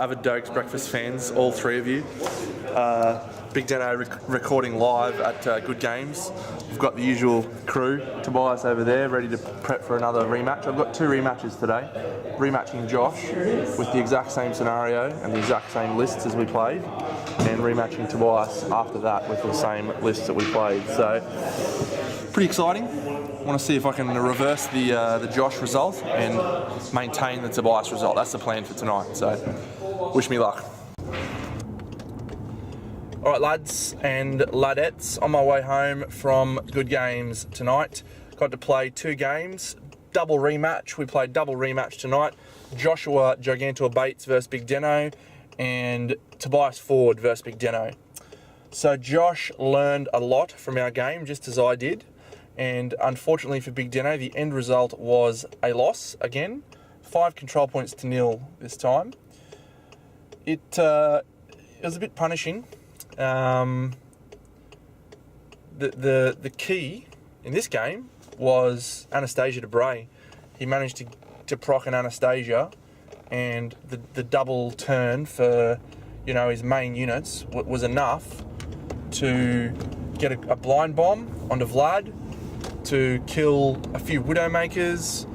avid Doge's breakfast fans, all three of you. Big Deno recording live at Good Games. We've got the usual crew, Tobias over there, ready to prep for another rematch. I've got two rematches today. Rematching Josh with the exact same scenario and the exact same lists as we played, and rematching Tobias after that with the same lists that we played. So, pretty exciting. I want to see if I can reverse the Josh result and maintain the Tobias result. That's the plan for tonight, so wish me luck. Alright lads and ladettes, on my way home from Good Games tonight. Got to play two games, double rematch. We played double rematch tonight. Joshua Gigantor Bates versus Big Deno and Tobias Ford versus Big Deno. So Josh learned a lot from our game, just as I did. And unfortunately for Big Deno, the end result was a loss again. 5 control points to 0 this time. It was a bit punishing. The key in this game was Anastasia DeBray. He managed to proc an Anastasia, and the double turn for his main units was enough to get a blind bomb onto Vlad, to kill a few Widowmakers,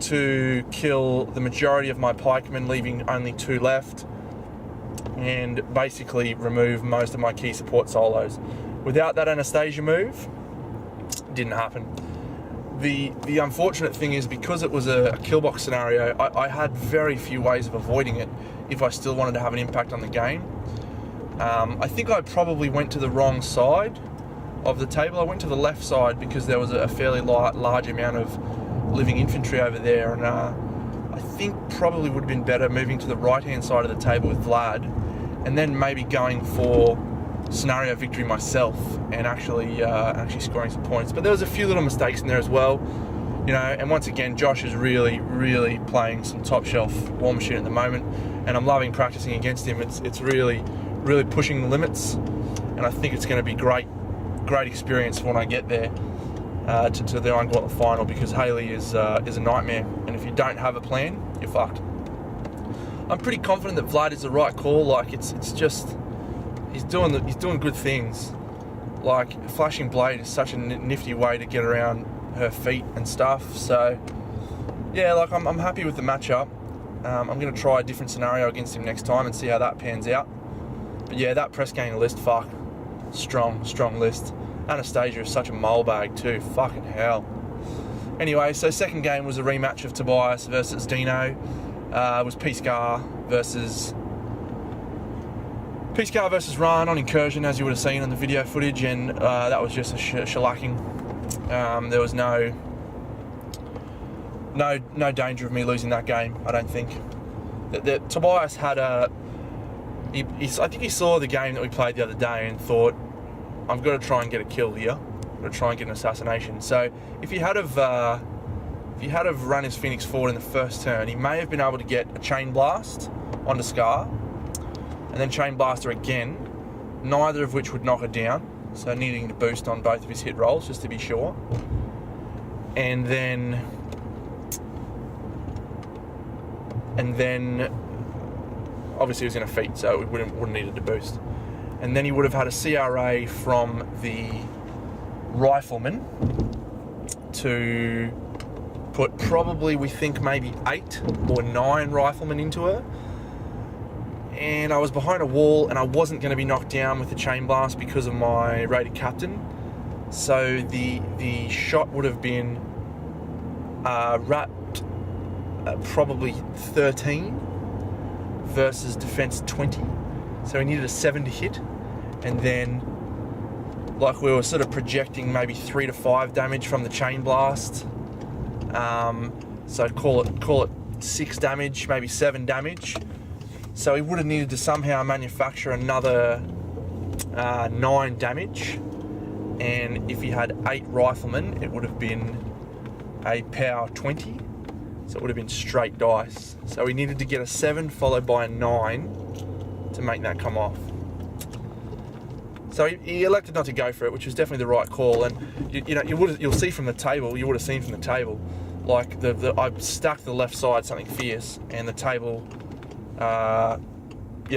to kill the majority of my pikemen, leaving only 2 left, and basically remove most of my key support solos. Without that Anastasia move, it didn't happen. The unfortunate thing is, because it was a killbox scenario, I had very few ways of avoiding it if I still wanted to have an impact on the game. I think I probably went to the wrong side of the table. I went to the left side because there was a fairly large amount of living infantry over there, and I think probably would have been better moving to the right hand side of the table with Vlad, and then maybe going for scenario victory myself and actually scoring some points. But there was a few little mistakes in there as well, and once again Josh is really playing some top shelf War Machine at the moment, and I'm loving practicing against him. It's really pushing the limits, and I think it's going to be great experience when I get there to the Iron Gauntlet final, because Haley is a nightmare, and if you don't have a plan, you're fucked. I'm pretty confident that Vlad is the right call. Like, it's just he's doing good things. Like, Flashing Blade is such a nifty way to get around her feet and stuff. So yeah, like I'm happy with the matchup. I'm going to try a different scenario against him next time and see how that pans out. But yeah, that press gang list, fuck, strong list. Anastasia is such a mole bag too, fucking hell. Anyway, so second game was a rematch of Tobias versus Deno. It was P-Scar versus Ryan on Incursion, as you would have seen in the video footage, and that was just a shellacking. There was no danger of me losing that game, I don't think. Tobias had I think he saw the game that we played the other day and thought, I've got to try and get a kill here. I've got to try and get an assassination. So if he had have run his Phoenix forward in the first turn, he may have been able to get a Chain Blast onto Scar, and then Chain Blaster again, neither of which would knock her down, so needing to boost on both of his hit rolls just to be sure. And then obviously he was in a feat, so we wouldn't needed to boost. And then he would have had a CRA from the Rifleman to put probably, we think, maybe 8 or 9 Riflemen into her. And I was behind a wall, and I wasn't going to be knocked down with the Chain Blast because of my rated captain. So the shot would have been wrapped probably 13 versus defense 20. So he needed a 7 to hit, and then, like, we were sort of projecting maybe 3 to 5 damage from the Chain Blast. So call it 6 damage, maybe 7 damage. So he would have needed to somehow manufacture another 9 damage, and if he had 8 riflemen, it would have been a power 20. So it would have been straight dice. So he needed to get a 7 followed by a 9 to make that come off. So he elected not to go for it, which was definitely the right call. And you'll see from the table, you would have seen from the table, like I stacked the left side something fierce, and the table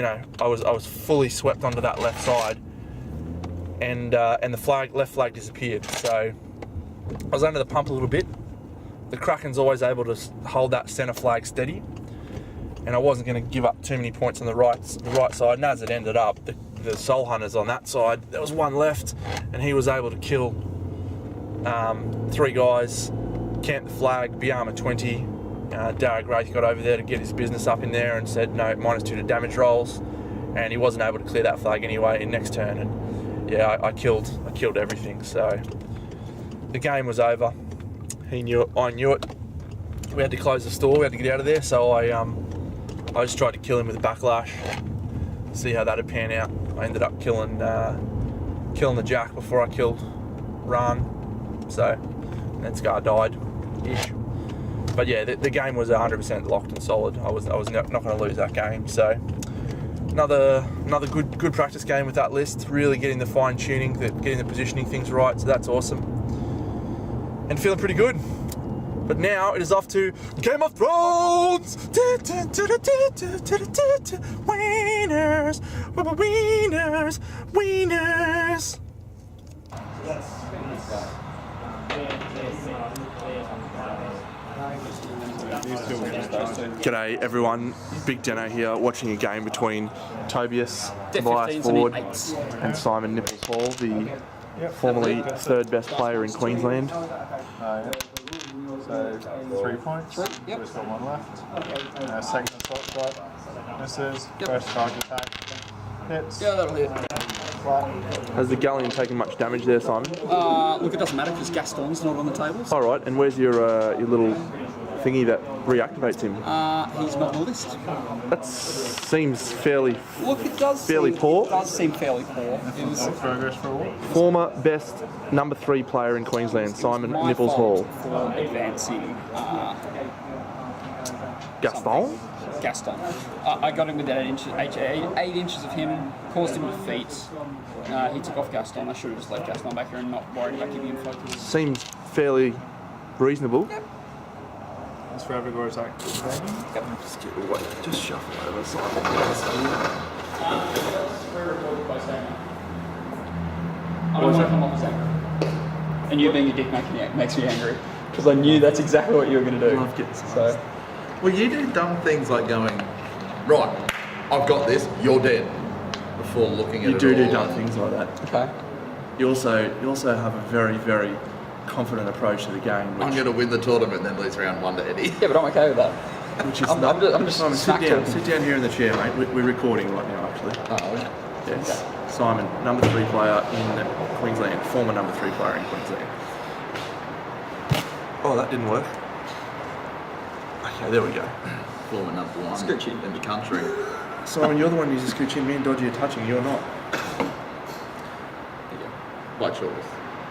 I was fully swept onto that left side, and the left flag disappeared. So I was under the pump a little bit. The Kraken's always able to hold that centre flag steady, and I wasn't going to give up too many points on the right side. And as it ended up, the Soul Hunters on that side, there was one left, and he was able to kill 3 guys, camp the flag, be armour 20. Darragh Wraith got over there to get his business up in there and said no, -2 to damage rolls, and he wasn't able to clear that flag anyway in next turn. And yeah, I killed everything. So the game was over. He knew it, I knew it. We had to close the store, we had to get out of there, so I just tried to kill him with a backlash, see how that'd pan out. I ended up killing the Jack before I killed Ran, so that Scar died-ish. But yeah, the game was 100% locked and solid. I was not going to lose that game. So another good practice game with that list. Really getting the fine tuning, getting the positioning things right. So that's awesome, and feeling pretty good. But now it is off to Game of Thrones. Winners, winners, winners. G'day everyone, Big Deno here, watching a game between Tobias Ford and Simon Nipples Hall, the formerly 3rd best player in Queensland. So 3 points. Yep. We've got 1 left. Second assault shot misses. Yep. First charge attack hits. Yeah, that'll hit. Flat. Has the Galleon taken much damage there, Simon? Look, it doesn't matter because Gaston's not on the table. So. All right, and where's your little thingy that reactivates him? He's not on the list. That seems fairly poor. It does seem fairly poor. It was Progress for all. Former best number 3 player in Queensland, Simon Nipples Hall. For advancing Gaston? Gaston. I got him with 8 inches of him, caused him defeat. He took off Gaston. I should have just let Gaston back here and not worried about giving him focus. Seems fairly reasonable. Yep. That's for Avigor attack. Yep. Just shuffle over Simon. I don't want to come off as angry. And you being a dick makes me angry. Because I knew that's exactly what you were going to do. Love getting so. Well, you do dumb things like going, right, I've got this, you're dead, before looking at it. You do dumb things like that. Okay. You also have a very, very confident approach to the game. I'm going to win the tournament and then lose round 1 to Eddie. Yeah, but I'm okay with that. Which is I'm just Simon, sit down here in the chair, mate. We're recording right now, actually. Oh, Yes. Okay. Simon, number 3 player in Queensland, former number 3 player in Queensland. Oh, that didn't work. Okay, there we go. former number 1 Scooch in. in the country. Simon, you're the one who uses scooch in. Me and Dodgy are touching. You're not. By choice.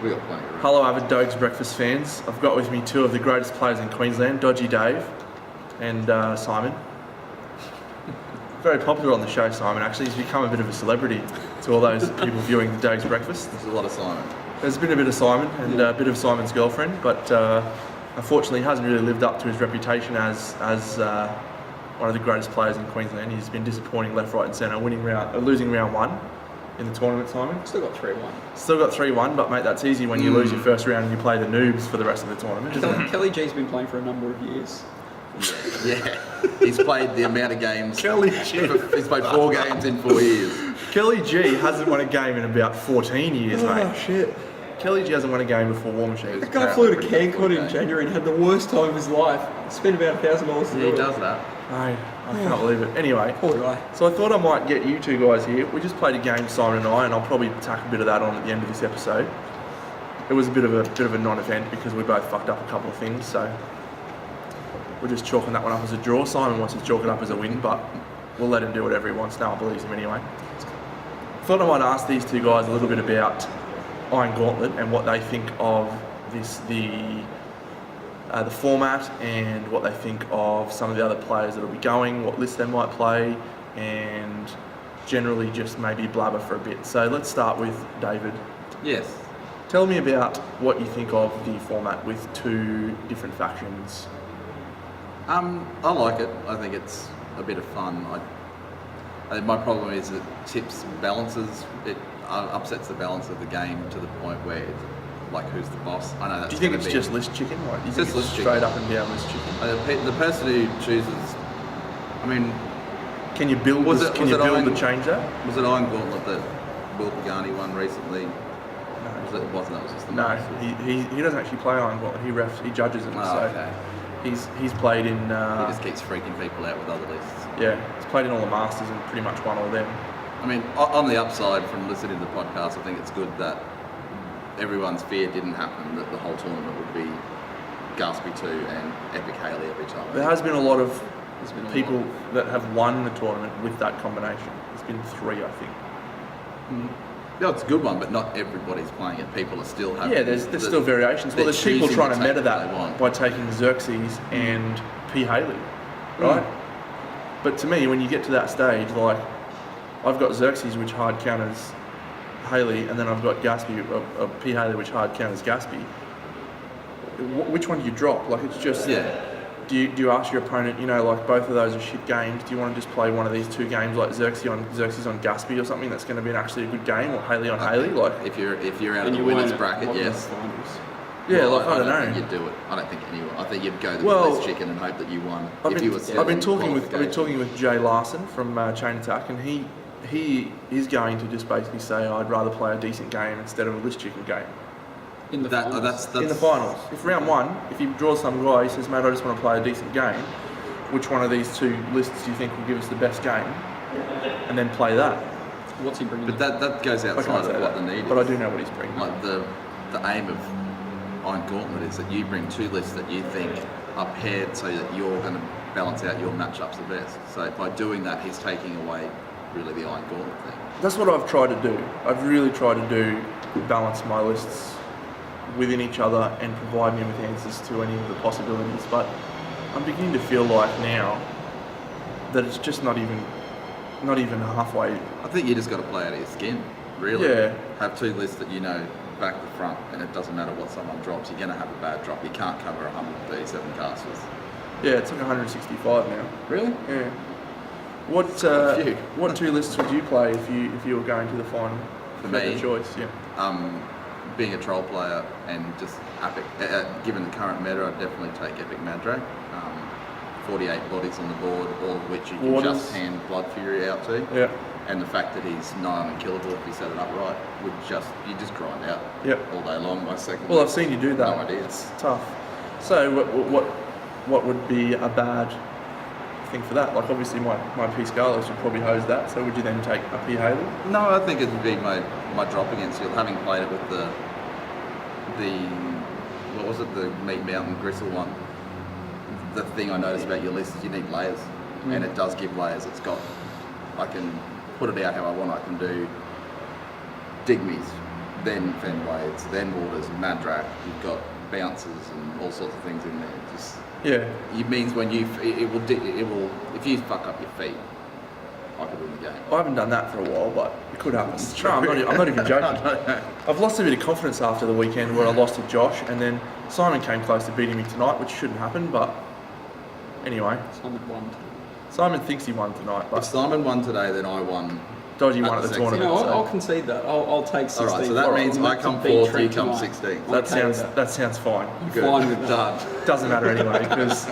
We got plenty of room. Hello, avid Doge's Breakfast fans. I've got with me 2 of the greatest players in Queensland, Dodgy Dave and Simon. Very popular on the show, Simon. Actually, he's become a bit of a celebrity to all those people viewing the Doge's Breakfast. There's a lot of Simon. There's been a bit of Simon and a bit of Simon's girlfriend, but unfortunately hasn't really lived up to his reputation as one of the greatest players in Queensland. He's been disappointing left, right and centre, losing round 1 in the tournament, Simon. Still got 3-1. Still got 3-1, but mate, that's easy when you lose your first round and you play the noobs for the rest of the tournament, isn't it? Kelly G's been playing for a number of years. Yeah. He's played the amount of games. Kelly G. He's played 4 games in 4 years. Kelly G hasn't won a game in about 14 years, mate. Oh, shit. Kelly G hasn't won a game before War Machine. The guy flew to Cancun in January and had the worst time of his life. Spent about $1,000 to do He it. does that. Mate, I can't believe it. Anyway, Poor guy. so I thought I might get you 2 guys here. We just played a game, Simon and I, and I'll probably tack a bit of that on at the end of this episode. It was a bit of a non-event because we both fucked up a couple of things, so we're just chalking that one up as a draw. Simon wants to chalk it up as a win, but we'll let him do whatever he wants. No one believes him anyway. Thought I might ask these 2 guys a little bit about Iron Gauntlet and what they think of the format and what they think of some of the other players that'll be going, what list they might play, and generally just maybe blabber for a bit. So let's start with David. Yes. Tell me about what you think of the format with 2 different factions. I like it. I think it's a bit of fun. My problem is it tips balances. It upsets the balance of the game to the point where it's like who's the boss. I know that's. Do you think gonna it's be, just list chicken? Like, do you Just think it's list straight chicken. up and down list chicken? the person who chooses? I mean, Can you build? Was this, it- can was you it build Iron- to change that? was it Iron Gauntlet that Will Pagani won recently? No. It wasn't. That was just the No, Masters. he doesn't actually play Iron Gauntlet. He refs, he judges them. Oh, so okay. he's played in. He just keeps freaking people out with other lists. Yeah, he's played in all the Masters and pretty much won all them. I mean, on the upside from listening to the podcast, I think it's good that everyone's fear didn't happen, that the whole tournament would be Garsby 2 and Epic Haley every time. There has been a lot of There's been a people lot. that have won the tournament with that combination. There's been 3, I think. No, it's a good one, but not everybody's playing it. People are still having... Yeah, there's still variations. Well, they're there's people choosing trying to to take meta what they that want. by taking Xerxes and P. Haley, right? But to me, when you get to that stage, like, I've got Xerxes, which hard counters Haley, and then I've got Gatsby, P. Haley, which hard counters Gatsby. Which one do you drop? Like, it's just... Yeah. Do you ask your opponent, you know, like, both of those are shit games, do you want to just play one of these 2 games, like Xerxes on Gatsby or something that's going to be actually a good game, or Haley on Haley? Like, If you're out of And the you winners win bracket, one of the yes. finals. yeah, Well, like, I don't know. think you'd do it. I don't think anyone... I think you'd go the Well, list chicken and hope that you won. I've if been, you were still I've been in talking with qualification. Jay Larson from Chain Attack, and he is going to just basically say, I'd rather play a decent game instead of a list chicken game In the finals. That's in the finals. If round 1, if he draws some guy, he says, mate, I just want to play a decent game, which one of these 2 lists do you think will give us the best game, and then play that. What's he bringing? But that goes I can't outside say of what that, the need but I is. do know what he's bringing. Like the aim of Iron Gauntlet is that you bring 2 lists that you think are paired so that you're going to balance out your matchups the best. So by doing that, he's taking away really the Iron Gauntlet thing. That's what I've tried to do. I've really tried to do, balance my lists within each other and provide me with answers to any of the possibilities. But I'm beginning to feel like now that it's just not even halfway. I think you just got to play out of your skin, really. Yeah. Have 2 lists that you know back to front, and it doesn't matter what someone drops. You're going to have a bad drop. You can't cover 137 castles. Yeah, it's like 165 now. Really? Yeah. What quite a few. what 2 lists would you play if you were going to the final? For If you had me? the choice, yeah. Being a troll player and just epic, given the current meta, I'd definitely take Epic Madrak. 48 bodies on the board, all of which you can Waters. just hand Blood Fury out to. Yeah. And the fact that he's nigh unkillable if you set it up right, you just grind out Yep. all day long. My second. Well, I've seen you do that. No idea. It's tough. So what would be a bad thing for that? Like, obviously my P. Scarlett would probably hose that. So would you then take a P. Haley? No, I think it'd be my drop against you. Having played it with the what was it, the Meat Mountain Gristle one. The thing I noticed about your list is you need layers, and it does give layers. It's got, I can put it out how I want. I can do Digmies, then Fenblades, then Waters, Madrak. You've got bounces and all sorts of things in there. Just Yeah. it means when it will if you fuck up your feet, I could win the game. I haven't done that for a while, but it could happen. No, I'm not even joking. I've lost a bit of confidence after the weekend where I lost to Josh, and then Simon came close to beating me tonight, which shouldn't happen, but anyway. Simon won. Simon thinks he won tonight, If but Simon won today, then I won. Dodgy won at at the the tournament. You know what? so I'll concede that. I'll take 16. All right, so that means I come 4th, you come 16th. that sounds fine. Good. Fine with that. Done. Doesn't matter anyway, because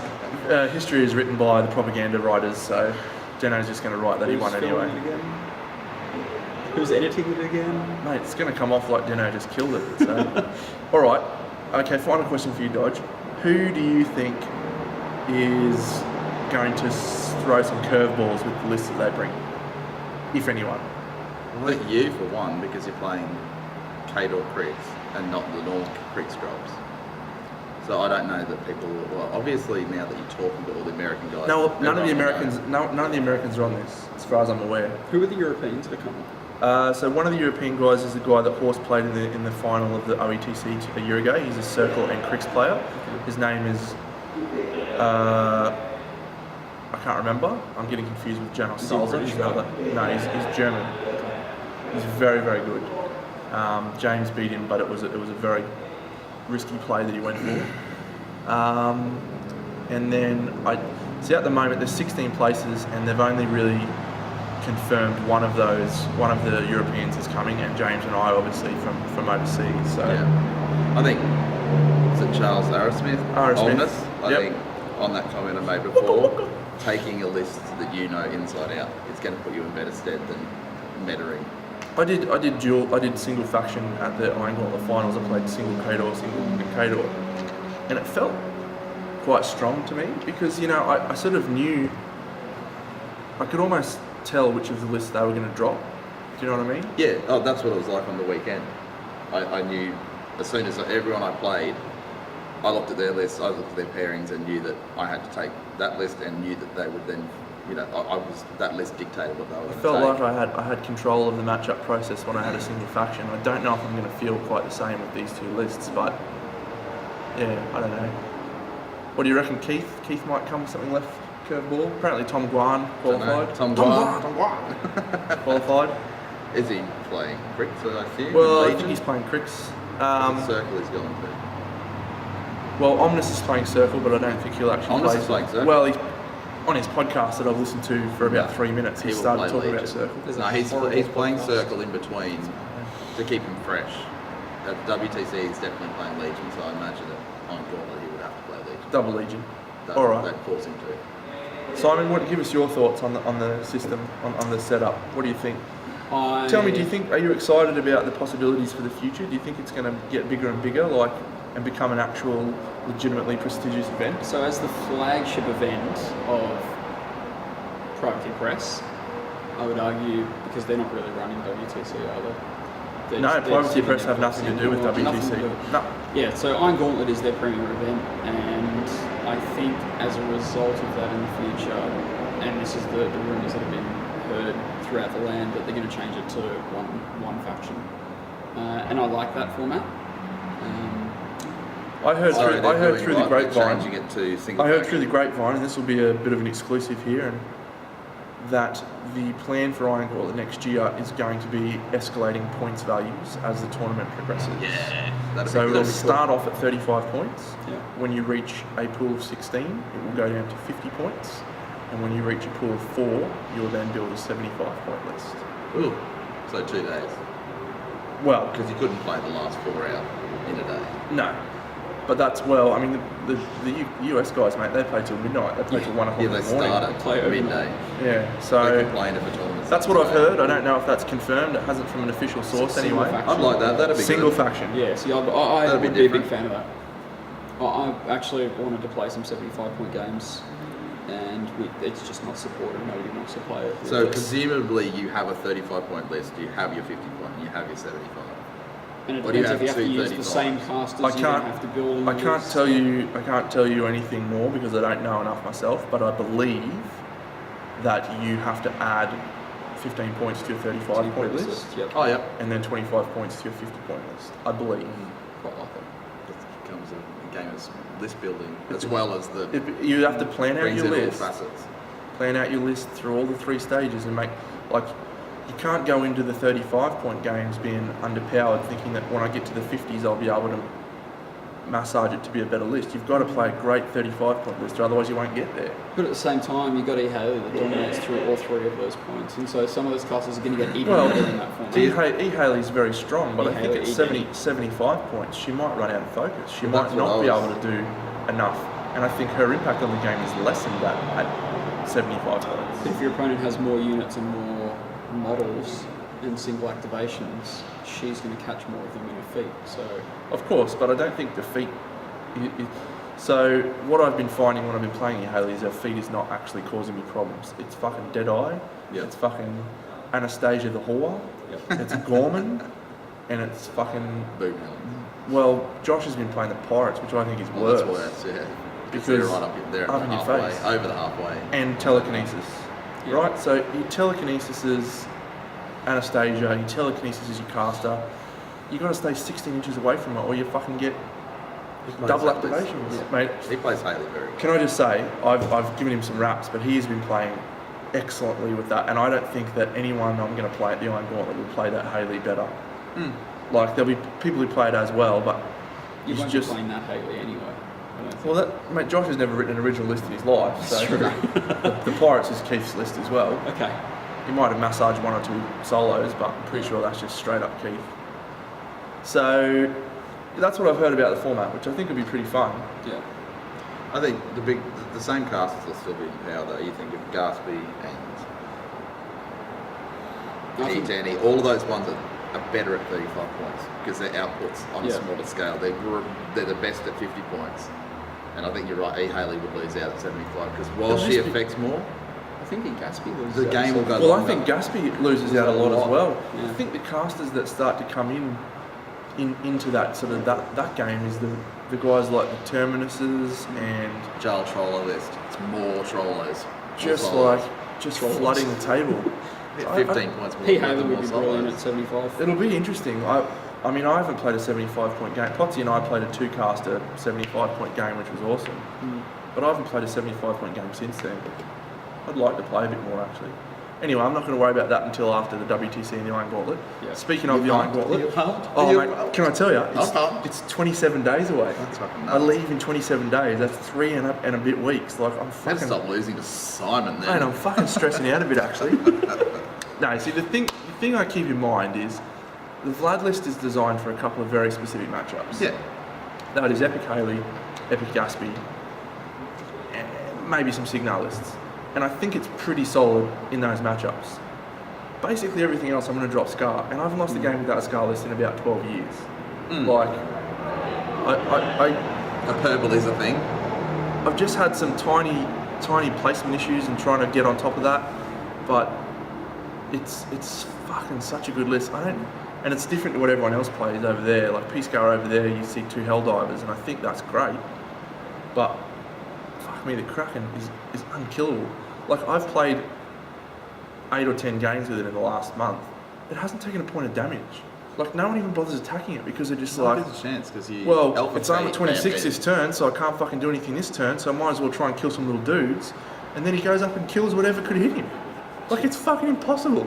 history is written by the propaganda writers, so Deno's just going to write that he won Who's anyway. filming it again? Who's editing it again? Mate, it's going to come off like Deno just killed it. So. All right. Okay, final question for you, Dodge. Who do you think is going to throw some curveballs with the list that they bring, if anyone? I think you for one, because you're playing Cador Creeks and not the North Creeks drops. So I don't know that people. Well, obviously now that you're talking to all the American guys. No, none of the everyone Americans. knows. None of the Americans are on this, as far as I'm aware. Who are the Europeans that are coming? So one of the European guys is the guy that Horse played in the final of the OETC a year ago. He's a Circle and Cricks player. His name is I can't remember. I'm getting confused with Janos Is he Salzer. British He's another. No, he's German. He's very, very good. James beat him, but it was a very risky play that he went for. And then at the moment there's 16 places, and they've only really confirmed one of the Europeans is coming, and James and I obviously from overseas. So Yeah. I think it's Charles Arrowsmith. Oldness. I Yep. think on that comment I made before, taking a list that you know inside out is going to put you in better stead than mettering. I did single faction at the Iron Gauntlet finals. I played single Kador, single Kador, and it felt quite strong to me because I sort of knew, I could almost tell which of the lists they were going to drop. Do you know what I mean? Yeah, that's what it was like on the weekend. I knew as soon as everyone I played, I looked at their lists, I looked at their pairings and knew that I had to take that list and knew that they would then, that list dictated what they were going to take. I felt like I had control of the matchup process when I had a single faction. I don't know if I'm going to feel quite the same with these two lists, but yeah, I don't know. What do you reckon, Keith? Keith might come with something left curveball. Apparently Tom Guan qualified. Tom Guan. Qualified. Is he playing Cricks, I assume? Well, I think he's playing Cricks. Circle is going to. Well, Omnis is playing Circle, but I don't think he'll actually Omnis play is playing Circle? Well, he's on his podcast that I've listened to for about 3 minutes. He started talking about Circle. No, he's playing Circle in between to keep him fresh. At WTC, he's definitely playing Legion, so I imagine that on Gauntlet he would have to play Legion. Double Legion. All right. That force him to. Simon, give us your thoughts on the system, on the setup. What do you think? Tell me, are you excited about the possibilities for the future? Do you think it's going to get bigger and bigger, and become an actual, legitimately prestigious event? So as the flagship event of Private Key Press, I would argue, because they're not really running WTC, are they? No, Private Key Press have nothing to do with WTC. No. Yeah, so Iron Gauntlet is their premier event, and I think as a result of that in the future, and this is the rumours that have been heard throughout the land, that they're going to change it to one faction. And I like that format. I heard through the grapevine. Changing it to single. I heard through the grapevine, and this will be a bit of an exclusive here, and that the plan for Iron Gauntlet next year is going to be escalating points values as the tournament progresses. Yeah. So it'll start off at 35 points. Yeah. When you reach a pool of 16, it will go down to 50 points. And when you reach a pool of 4, you'll then build a 75-point list. Ooh. So 2 days. Well, Because you couldn't play the last 4 out in a day. no. But that's, well, I mean, the US guys, mate, they play till midnight. They play till 1 o'clock Yeah, in they the morning. start Play at overnight. midday. Yeah, They so complained if a tournament. that's what I've heard. I don't know if that's confirmed. It hasn't from an official source Single anyway. faction. I'd like that. That'd be Single good. faction. Yeah, see, I That'd be would be a big different. fan of that. I actually wanted to play some 75-point games, and it's just not supported. Nobody wants to play it. So presumably you have a 35-point list, you have your 50-point, and you have your 75. and it Or do you depends if have you have to use the 235s? same casters. I You're can't- gonna have to build them. I can't tell you anything more because I don't know enough myself, but I believe that you have to add 15 points to your 35-point list Yep. Oh, yeah. and then 25 points to your 50-point list. I believe. Quite like it. It becomes a game of list building as well as the You have to plan out brings your in all list. facets. Plan out your list through all the 3 stages and make, you can't go into the 35-point games being underpowered thinking that when I get to the 50s I'll be able to massage it to be a better list. You've got to play a great 35-point list or otherwise you won't get there. But at the same time, you've got E-Haley that dominates through all 3 of those points, and so some of those classes are going to get even Well, better in that format. E-Haley's very strong, but I think at E-Haley, 75 points she might run out of focus. She Well, might that's what not I be was- able to do enough. And I think her impact on the game is less than that at 75 points. If your opponent has more units and more models and single activations, she's going to catch more of them in her feet. So Of course, but I don't think the feet. So what I've been finding when I've been playing Haley is her feet is not actually causing me problems. It's fucking Deadeye. Yeah. It's fucking Anastasia the Whore. Yep. It's Gorman, and it's fucking. Boom. Well, Josh has been playing the Pirates, which I think is Well, worse. that's worse, yeah. Because they're right up there up at in the your halfway, face. over the halfway. And telekinesis, Yeah. right? So your telekinesis is Anastasia. Your telekinesis is your caster. You got to stay 16 inches away from it, or you fucking get double activations, mate. He plays Haley very well. Can I just say, I've given him some raps, but he has been playing excellently with that, and I don't think that anyone I'm going to play at the Iron Gauntlet will play that Haley better. Like, there'll be people who play it as well, but you he's won't just... be playing that Haley anyway. I don't think. Well, mate, Josh has never written an original list in his life, so That's true. the Pirates is Keith's list as well. Okay. He might have massaged one or two solos, but I'm pretty sure that's just straight up Keith. So that's what I've heard about the format, which I think would be pretty fun. Yeah. I think the same casters will still be in power though. You think of Gatsby and Danny, all of those ones are better at 35 points because their outputs on a smaller scale. They're the best at 50 points. And I think you're right, E. Haley would lose out at 75 because while she affects more, I think Gatsby loses. The game will go Well, longer. I think Gatsby loses out a lot as well. Yeah. I think the casters that start to come into that sort of that game is the guys like the Terminuses and Jail Troller list. It's more Trollers. just flooding the table. 15 points more. P. Haley would be brilliant at 75. It'll be interesting. I mean, I haven't played a 75-point game. Potsy and I played a 2-caster 75-point game, which was awesome. But I haven't played a 75-point game since then. I'd like to play a bit more, actually. Anyway, I'm not going to worry about that until after the WTC and the Iron Gauntlet. Yeah. Speaking of the Iron Gauntlet, mate, can I tell you, it's 27 days away. That's fucking nuts. I leave in 27 days. That's 3 and a bit weeks. Like I'm fucking. Better stop losing to Simon then. Mate, I'm fucking stressing out a bit, actually. No, see, the thing I keep in mind is the Vlad list is designed for a couple of very specific matchups. Yeah. That is Epic Haley, Epic Gatsby, and maybe some Signal lists. And I think it's pretty solid in those matchups. Basically everything else I'm going to drop Scar, and I haven't lost a game with that Scar list in about 12 years. Like, Hyperbole is a thing. I've just had some tiny placement issues and trying to get on top of that, but it's fucking such a good list. And it's different to what everyone else plays over there. Like P-Scar over there, you see 2 Helldivers, and I think that's great. But fuck me, the Kraken is unkillable. Like I've played 8 or 10 games with it in the last month. It hasn't taken a point of damage. Like no one even bothers attacking it because they're just like, there's a chance because it's armor 26 this turn, so I can't fucking do anything this turn, so I might as well try and kill some little dudes. And then he goes up and kills whatever could hit him. Like it's fucking impossible.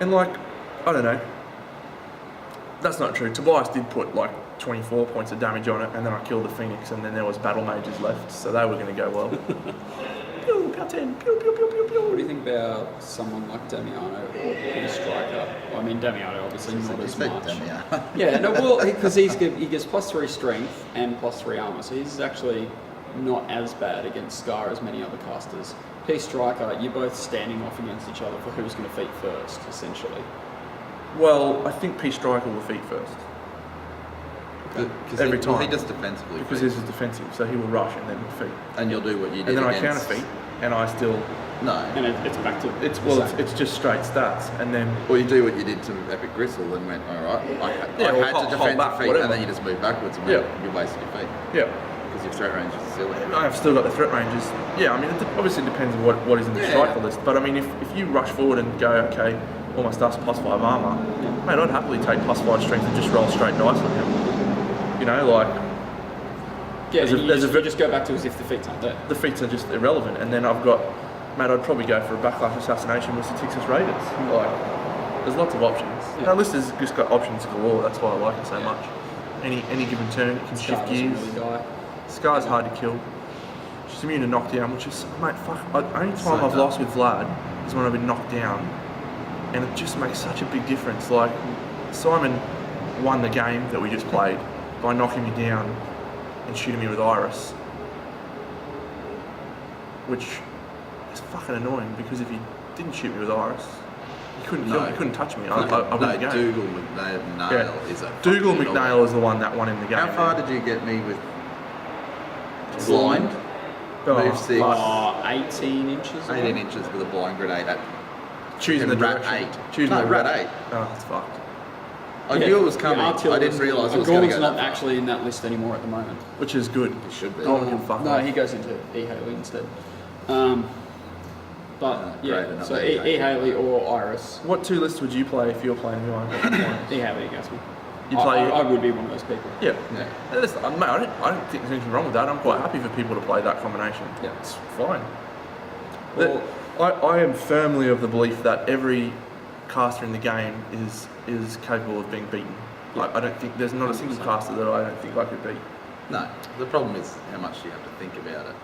And like, I don't know. That's not true. Tobias did put like 24 points of damage on it, and then I killed the Phoenix, and then there was Battle Mages left, so they were going to go well. Pew, pew, 10, pew, pew, pew, pew, pew. What do you think about someone like Damiano or a striker? I mean, Damiano obviously not as much. Yeah, no, well, because he gets +3 strength and +3 armor, so he's actually not as bad against Scar as many other casters. P striker, you're both standing off against each other for who's going to feet first, essentially. Well, I think P Striker will feet first. Every time. He just defensively. Because this is defensive, so he will rush and then feet. And you'll do what you did. And then I against... counter feet, and I still. No. And it's back to. It's just straight stats, and then. Or you do what you did to Epic Gristle and went, all right, I had to defend the feet, and then you just move backwards and you're wasting your feet. Yeah. Because your threat range is silly. I've still got the threat ranges. Yeah, I mean, it obviously depends on what is in the striker list. But I mean, if you rush forward and go, okay, all my stuff's +5 armor, mate, I'd happily take +5 strength and just roll straight dice on him. You know, like. Yeah, you just go back to as if the feet aren't there. The feats are just irrelevant, and then I've got, mate, I'd probably go for a backlash assassination with the Texas Raiders. Like, there's lots of options. Yeah. That list has just got options galore. That's why I like it so much. Any given turn, it can shift gears. Really Scar's hard to kill. She's immune to knockdown, which is, mate, fuck. The only time I've lost with Vlad is when I've been knocked down, and it just makes such a big difference. Like, Simon won the game that we just played by knocking me down and shooting me with Iris, which is fucking annoying because if he didn't shoot me with Iris, he couldn't kill me, he couldn't touch me. I won the game. Dougal McNail is a Dougal McNail is the one that won in the game. How far did you get me with blind? Move 6. 18 inches. 18 inches with a blind grenade at choosing the rat direction. 8. Choosing no, the rat direction. 8. Oh, it's fucked. I knew it was coming. I didn't realise it was going to go not that far. actually in that list anymore at the moment. Which is good. It should be. Gorman can fuck No, off. he goes into E. Haley instead. But great, so E. Haley or Iris. What 2 lists would you play if you were playing the Iron Gauntlet? E. Haley against me. You play. I would be one of those people. Yeah. Yeah. Listen, mate, I don't think there's anything wrong with that. I'm quite happy for people to play that combination. Yeah. It's fine. Well, I am firmly of the belief that every caster in the game is capable of being beaten. Yeah. I don't think there's not a single caster that I don't think I could beat. No, the problem is how much you have to think about it.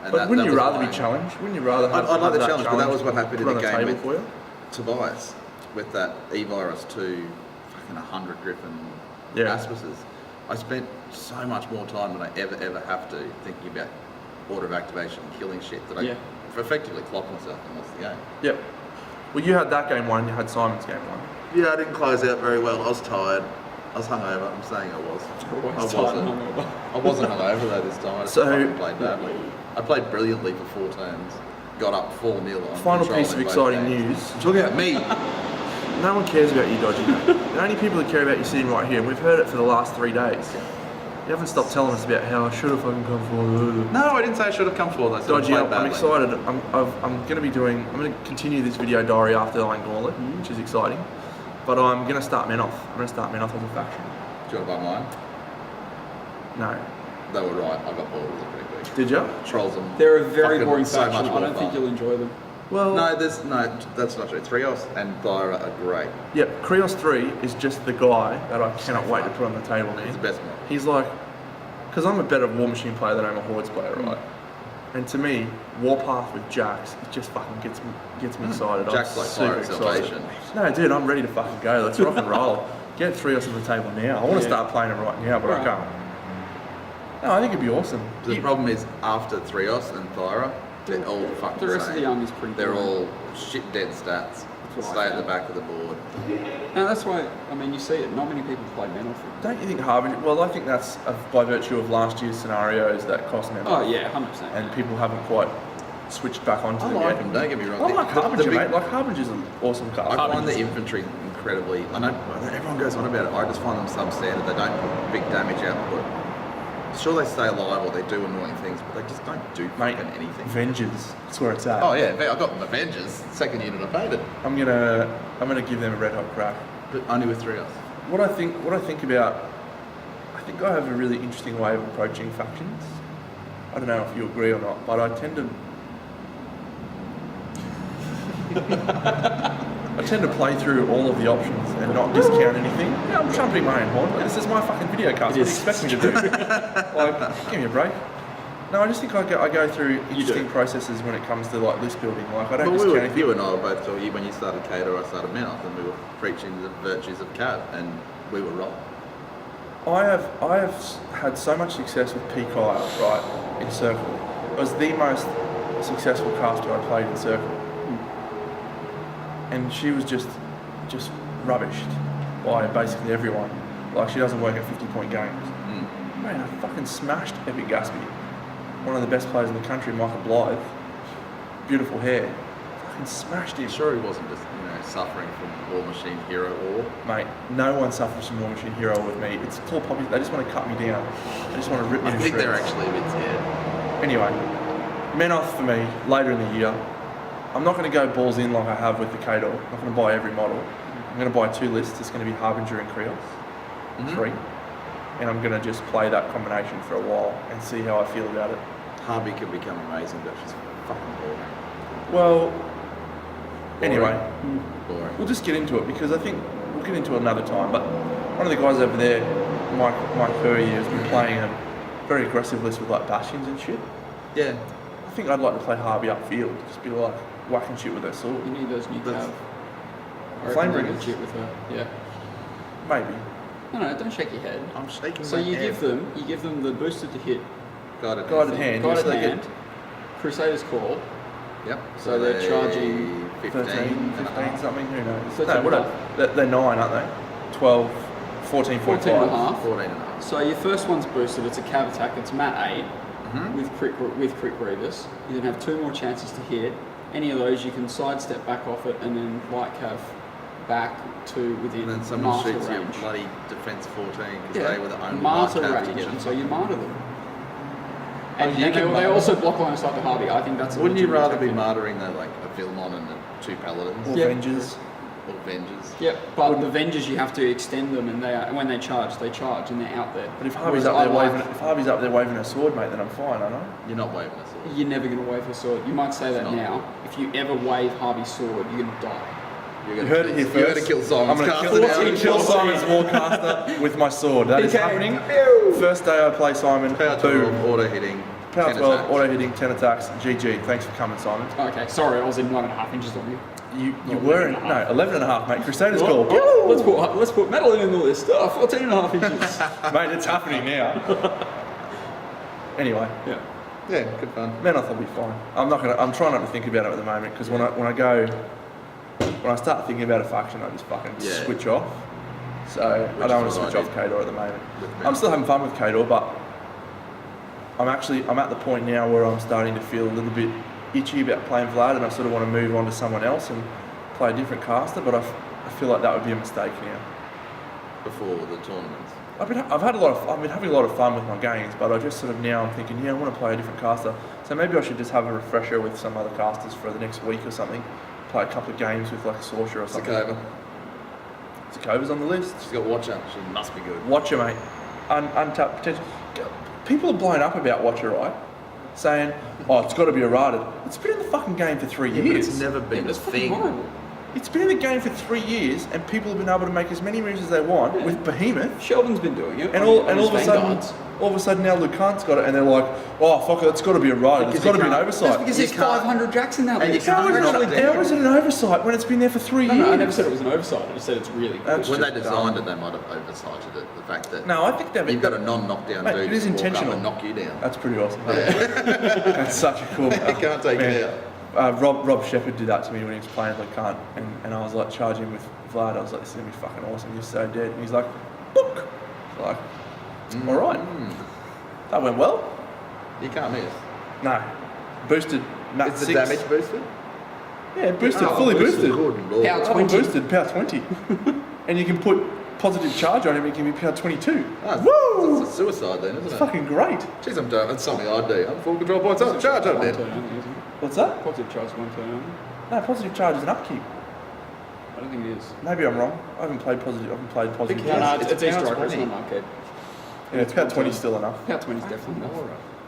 And But wouldn't that you was rather my- be challenged? Wouldn't you rather have, I'd like the have challenge, but that was what happened in put the on game table with for you? Tobias, with that E-Virus 2, fucking 100 Griffin Yeah. Aspuses. I spent so much more time than I ever have to thinking about order of activation and killing shit that I effectively clocked myself and lost the game. Yep. Well, you had that game one, you had Simon's game one. Yeah, I didn't close out very well. I was tired. I was hungover. I'm saying I was. I wasn't hungover though this time. I just fucking played badly. I played brilliantly for 4 turns. Got up 4-0 on Final control piece of in both exciting games. news. Talk about me. No one cares about you, Dodgy. The only people that care about you sitting right here, and we've heard it for the last 3 days. You haven't stopped telling us about how I should have fucking come forward. No, I didn't say I should have come forward. I said Dodgy, I I'm played badly. excited. I'm going to continue this video diary after the Lane Gauntlet, which is exciting. But I'm going to start men off. I'm going to start men off as a faction. Do you want to buy mine? No. They were right. I got bored with it pretty quick. Did you? Trolls them. They're a very Fucking boring so faction. much I more don't think fun. you'll enjoy them. Well, No, that's not true. Trios and Thyra are great. yeah, Krios 3 is just the guy that I cannot wait to put on the table He's the here. best one. He's like, because I'm a better War Machine player than I'm a Hordes player, right? And to me, Warpath with Jax, it just fucking gets me excited. Jax I'm like super Fire Exaltation. No, dude, I'm ready to fucking go. Let's rock and roll. Get Trios on the table now. I want to start playing him right now, but I Right. can't. No, I think it'd be awesome. The problem is after Trios and Thyra, they're all fucking The rest same. of the army's pretty They're boring. all shit dead stats. what I Stay at the found. back of the board. No, that's why, I mean, you see it, not many people play men off it. Don't you think Harbinger? Well, I think that's by virtue of last year's scenarios that cost me. Oh, yeah, 100%. And people haven't quite switched back onto I them like yet. them, don't get me wrong. I like The Harbinger, big- mate. Like Harbinger's an awesome card. I find the infantry incredibly. I know everyone goes on about it. I just find them substandard. They don't put big damage output. Sure, they stay alive or they do annoying things, but they just don't do Mate, fucking anything. Avengers. That's where it's at. Oh yeah, I got Avengers, second unit I painted, I'm gonna give them a red hot crack. but only with trios. What I think about, I think I have a really interesting way of approaching factions. I don't know if you agree or not, but I tend to play through all of the options and not discount anything. Yeah, I'm jumping my own horn. This is my fucking video cast. What do you expect me to do? Like, give me a break. No, I just think I go through interesting processes when it comes to like list building. Like, I don't Well, discount anything. you and I were both talking when you started Cater, I started Mouth, and we were preaching the virtues of Cav, and we were wrong. I have had so much success with P-Kyle, right, in Circle. It was the most successful caster I played in Circle. And she was just rubbished by basically everyone. Like, she doesn't work at 50-point games. Mate, I fucking smashed Epic Gatsby. One of the best players in the country, Michael Blythe. Beautiful hair. Fucking smashed him. Sure, he wasn't just suffering from War Machine Hero War. Mate, no one suffers from War Machine Hero with me. It's tall poppies. They just want to cut me down. They just want to rip me I to think they're shreds. actually a bit scared. Anyway, men off for me later in the year. I'm not going to go balls in like I have with the Kador. I'm not going to buy every model. I'm going to buy 2 lists. It's going to be Harbinger and Krios. 3. And I'm going to just play that combination for a while and see how I feel about it. Harvey could become amazing, but she's fucking boring. Well, anyway, Boring. we'll just get into it because I think we'll get into it another time. But one of the guys over there, Mike Curry, has been playing a very aggressive list with like bastions and shit. Yeah. I think I'd like to play Harvey upfield, just be like whacking shit with her sword. You need those new That's- Cav. Flame Legit with her, yeah. Maybe. No, don't shake your head. I'm shaking So my you head. give them the boosted to hit, Guided hand. guided so they hand, Crusader's Call. Yep. So they're charging 13, 15 15, something, who knows? 13 No, and what a are they're 9, aren't they? 12, 14, 14 and a half. 14 and a half. So your first one's boosted, it's a Cav attack, it's mat 8 Mm-hmm. with Crit Grievous. You then have 2 more chances to hit. Any of those you can sidestep back off it and then light Cav back to within And then someone martyr shoots range. your bloody defense 14 because Yeah, they were the only martyr ones range, to get and it. so you martyr them. Oh, And, you and can they martyr. also block line of sight to Harvey. I think that's a Wouldn't you legitimate rather be tactic. martyring the like a Vilmon and the 2 paladins Or Yeah. Avengers. or Avengers? Yep, but the Vengers you have to extend them, and when they charge, and they're out there. But if Harvey's Whereas up there I like- waving, if Harvey's up there waving a sword, mate, then I'm fine, aren't I? You're not waving a sword. You're never going to wave a sword. You might say that It's not. now. If you ever wave Harvey's sword, you're going to die. You're You gonna heard kill, it here You're first. going to kill Simon's I'm going caster now. to kill Simon's Warcaster with my sword. That is Okay. happening. First day I play Simon. Power Boom. 12, auto hitting, Power 10 12, attacks. auto hitting, 10 attacks, GG. Thanks for coming, Simon. Okay, sorry, I was in 9.5 inches on you. You Not were 11 in, and a half. no, 11 and a half, mate. Crusaders Oh, call. oh, let's put Madeline in the list. 14.5 inches. Mate, it's happening now. Anyway, Yeah. Yeah, good fun. Menoth will be fine. I'm trying not to think about it at the moment because when I start thinking about a faction, I just fucking Yeah. switch off. So I is don't want to what switch I off did Kador at the moment. with I'm Menoth. still having fun with Kador, but I'm at the point now where I'm starting to feel a little bit itchy about playing Vlad, and I sort of want to move on to someone else and play a different caster. But I feel like that would be a mistake now. Before the tournaments. I've been having a lot of fun with my games, but I just sort of now I'm thinking, I want to play a different caster. So maybe I should just have a refresher with some other casters for the next week or something. Play a couple of games with like a sorcerer or something. Sakova. Sakova's on the list. She's got Watcher. She must be good. Watcher, mate. Untapped potential. People are blown up about Watcher, right? Saying, it's got to be errated. It's been in the fucking game for 3 But years. it's never been a It's fucking thing. horrible. It's been in the game for 3 years, and people have been able to make as many moves as they want Yeah. with Behemoth. Sheldon's been doing it. And on all his of a sudden, Vanguards. now Lucan's got it, and they're like, fuck it, it's got to be errated. It's Because got to you be an can't- oversight. That's because there's You can't- 500 jacks in that and you list. can't How is, knock it, it down. how is it an oversight when it's been there for 3 years? No, I never said it was an oversight. I just said it's really good. That's When they just designed dumb. it, they might have oversighted it. The fact that No, I think they've you've got a non-knockdown Mate, dude it is who can walk up intentional. and knock you down. That's pretty awesome. That's such a cool. You can't take it out. Rob Shepard did that to me when he was playing Lucan, and I was like charging with Vlad. I was like, this is gonna be fucking awesome. You're so dead. And he's like, book. It's like, all right. That went well. You can't miss. No, boosted. Nat Is the 6. damage boosted? Yeah, boosted, Oh, fully boosted. Good lord. Power Double 20. boosted, power 20. And you can put positive charge on him, it can be power 22. Oh, Woo! It's a suicide then, isn't It's it? fucking great. Jeez, I'm doing. That's something I'd do. I'm full control points up. Charge up One there. turn only, isn't it? What's that? Positive charge one turn only. No, positive charge is an upkeep. I don't think it is. Maybe I'm wrong. I haven't played positive think No, Yeah, no, it's it's power Easter It's 20. not an arcade. Yeah, it's power 20 still enough. Power 20 is definitely enough.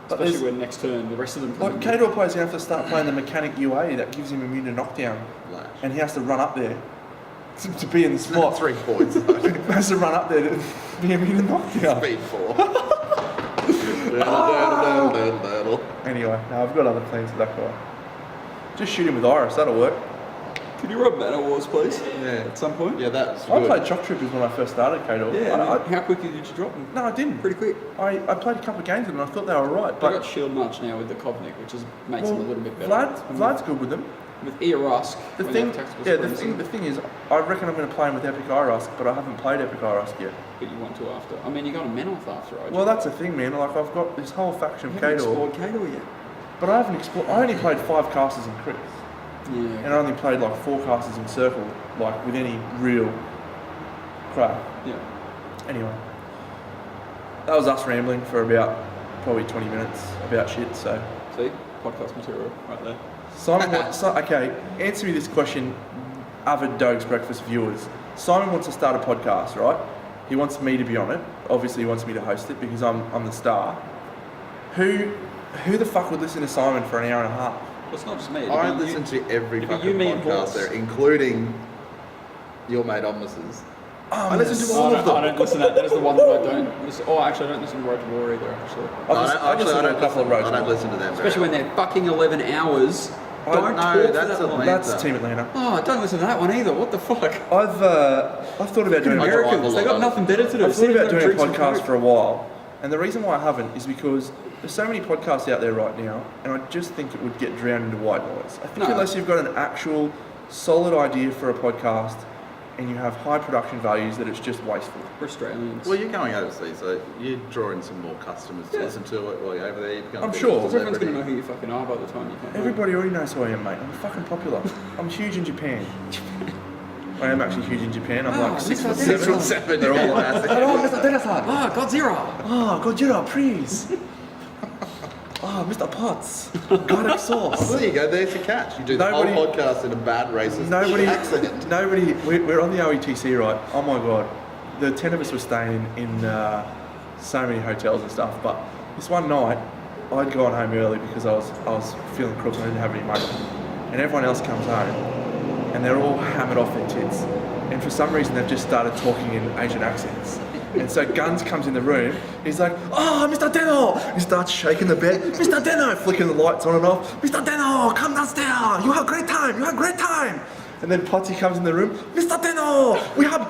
But Especially there's- when next turn the rest of them Like, come in. Kador players going to have to start playing the mechanic UA that gives him immune to knockdown. Lash. And he has to run up there to be in the spot. 3 points. He has to run up there to be immune to knockdown. Speed 4. Diddle. Anyway, no, I've got other plans for that guy. Just shoot him with Iris, that'll work. Can you run Mana Wars, please? Yeah. At some point? Yeah, that's I good. played Shock Troopers when I first started Kador. Yeah, I, how quickly did you drop them? no, I didn't. Pretty quick. I played a couple of games with them and I thought they were right. I But got Shield March now with the Kovnik, which is, makes them a little bit better. Vlad's good with them. With Eorusk, The when thing, that tactical yeah, the supremacy, thing is, I reckon I'm going to play him with Epic Irusk, but I haven't played Epic Irusk yet. but you want to after. I mean, you got a Menoth after, right? Well, that's the thing, man. Like, I've got this whole faction you of haven't Kador, explored Kador yet. but I haven't explored. I only played 5 casters in Crypt, Yeah. and I only played like 4 casters in Circle, like with any real crap. Yeah. Anyway, that was us rambling for about probably 20 minutes about shit. So, See? Podcast material right there. Simon, okay, answer me this question, avid Doge's Breakfast viewers. Simon wants to start a podcast, right? He wants me to be on it. Obviously, he wants me to host it because I'm the star. Who the fuck would listen to Simon for an hour and a half? Well, it's not just me. I listen to every it'd be fucking you, me, and podcast Horse. there, including your mate Omnis's. I listen to Oh, all no, of them. I don't listen to that. That is the one that I don't listen. Oh, actually, I don't listen to Road to War either, actually. I've listened to a couple of roads. I don't listen to them. very Especially when they're fucking 11 hours. I- Don't no, talk for that's that long. Atlanta. That's Team Atlanta. Oh, don't listen to that one either. What the fuck? I've thought about doing. I drive a Americans, they lot. got nothing better to do. I've Sit thought about there and doing a drink some podcast Coke. for a while, and the reason why I haven't is because there's so many podcasts out there right now, and I just think it would get drowned into white noise. I think No. unless you've got an actual solid idea for a podcast and you have high production values, that it's just wasteful. We're Australians. Well, you're going overseas, so you're drawing some more customers to Yeah. listen to it while you're over there. You become I'm a bit sure. of a Because everyone's going to celebrity. know who you fucking are by the time you come home. Everybody already knows who I am, mate. I'm fucking popular. I'm huge in Japan. I am actually huge in Japan. I'm like 6'7". 6'7", They're all you're like, massive. Ah, Godzilla! oh, Godzilla, please. Oh, Mr. Potts. garlic sauce. Well, there you go. There's your catch. You do the Nobody- whole podcast in a bad racist accent. We're on the OETC, right? Oh my god, the 10 of us were staying in so many hotels and stuff. But this one night, I'd gone home early because I was feeling crook and I didn't have any money. And everyone else comes home, and they're all hammered off their tits. And for some reason, they've just started talking in Asian accents. And so Guns comes in the room. He's like, "Oh, Mr. Deno!" He starts shaking the bed. "Mr. Deno!" Flicking the lights on and off. "Mr. Deno, come downstairs. You have a great time. You have a great time." And then Potty comes in the room. "Mr. Deno, we have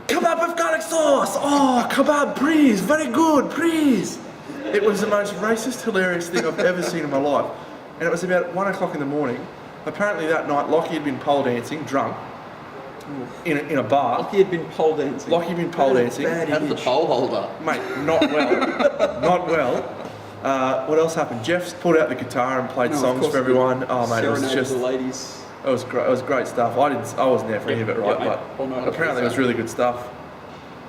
kebab with garlic sauce. Oh, kebab, please. Very good, please." It was the most racist, hilarious thing I've ever seen in my life. And it was about 1 o'clock in the morning. Apparently that night, Lockie had been pole dancing, drunk, in a bar. Lockie had been pole dancing. Lockie had been pole dancing. How's the pole holder? Mate, not well. Not well. What else happened? Jeff's pulled out the guitar and played songs for everyone. Oh, mate, it was just... the ladies. It was great. It was great stuff. I wasn't there for any of it, right? mate. But apparently it was really good stuff.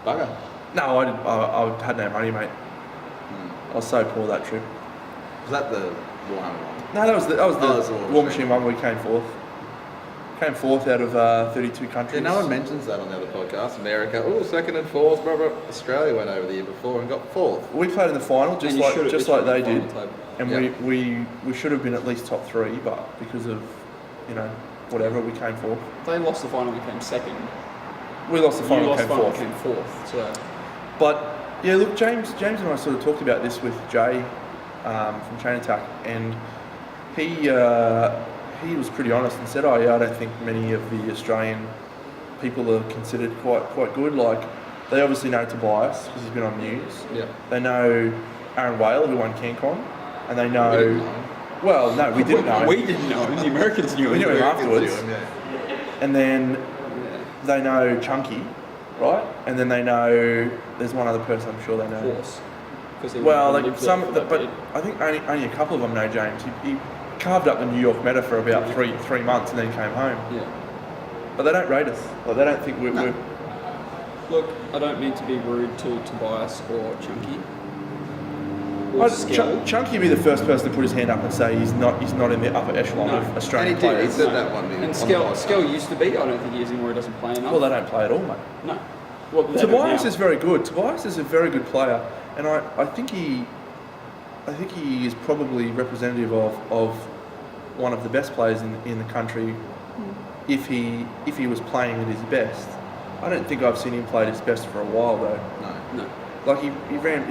Bugger. No, I didn't. I had no money, mate. I was so poor that trip. Was that the Warhammer one? No, that was the the War Machine one. We came fourth. Came fourth out of 32 countries. Yeah, no one mentions that on the other podcast. America, second and fourth. Blah, blah. Australia went over the year before and got fourth. We played in the final just like they did, and Yep. we should have been at least top three, but because of whatever, we came fourth. They lost the final and came second. We lost the final, You lost came the final fourth. and came fourth. So But yeah, look, James and I sort of talked about this with Jay from Chain Attack, and he was pretty honest and said, "Oh yeah, I don't think many of the Australian people are considered quite good. Like, they obviously know Tobias because he's been on news. Yeah. They know Aaron Whale, who won CanCon, and they know. We didn't know. Well, no, we didn't know him. We didn't know him. The Americans knew him. We knew him afterwards. Yeah. And then they know Chunky, right? And then they know there's one other person I'm sure they know. Horse. 'Cause he Well, lived like there some, for that but bit. I think only a couple of them know James. He carved up the New York meta for about three months and then came home. Yeah. But they don't rate us. Like, they don't think we're. Look, I don't mean to be rude to Tobias or Chunky. Chunky would be the first person to put his hand up and say he's not in the upper echelon No. of Australian And he did. He players. said that one. And Skell used to be. I don't think he is anymore. He doesn't play enough. Well, they don't play at all, mate. No. Well, they don't Tobias now. is very good. Tobias is a very good player, and I think he is probably representative of one of the best players in the country. If he was playing at his best, I don't think I've seen him play at his best for a while though. No. Like he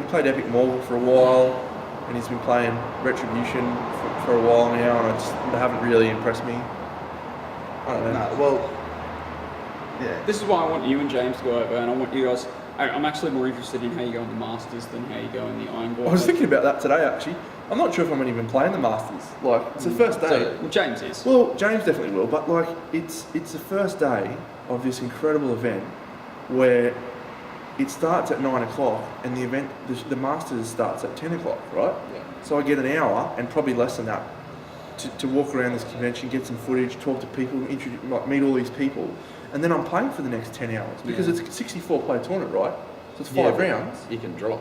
played Epic Marvel for a while, and he's been playing Retribution for a while now, and they haven't really impressed me. I don't know. No, well, yeah. This is why I want you and James to go over, and I want you guys. I'm actually more interested in how you go in the Masters than how you go in the Iron I was thinking about that today actually. I'm not sure if I'm even playing the Masters. Like, it's the first day. Well, James is. Well, James definitely will, but like it's the first day of this incredible event where it starts at 9 o'clock and the event, the Masters starts at 10 o'clock, right? Yeah. So I get an hour and probably less than that to walk around this convention, get some footage, talk to people, meet all these people, and then I'm playing for the next 10 hours because it's a 64 player tournament, right? So it's 5 rounds. You can drop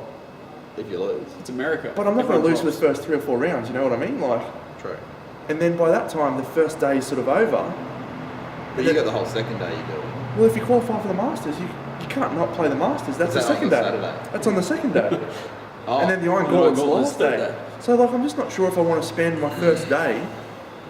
if you lose. It's America. But I'm not going to lose Everyone for the first 3 or 4 rounds, you know what I mean? Like, True. and then by that time, the first day is sort of over. But you got the whole second day you do it. Well, if you qualify for the Masters, you can't not play the Masters. That's Is the that second on day. the Saturday? That's on the second day. Oh. And then the Iron The Gauntlet's the Iron last Gauntlet's day. third day. So like, I'm just not sure if I want to spend my first day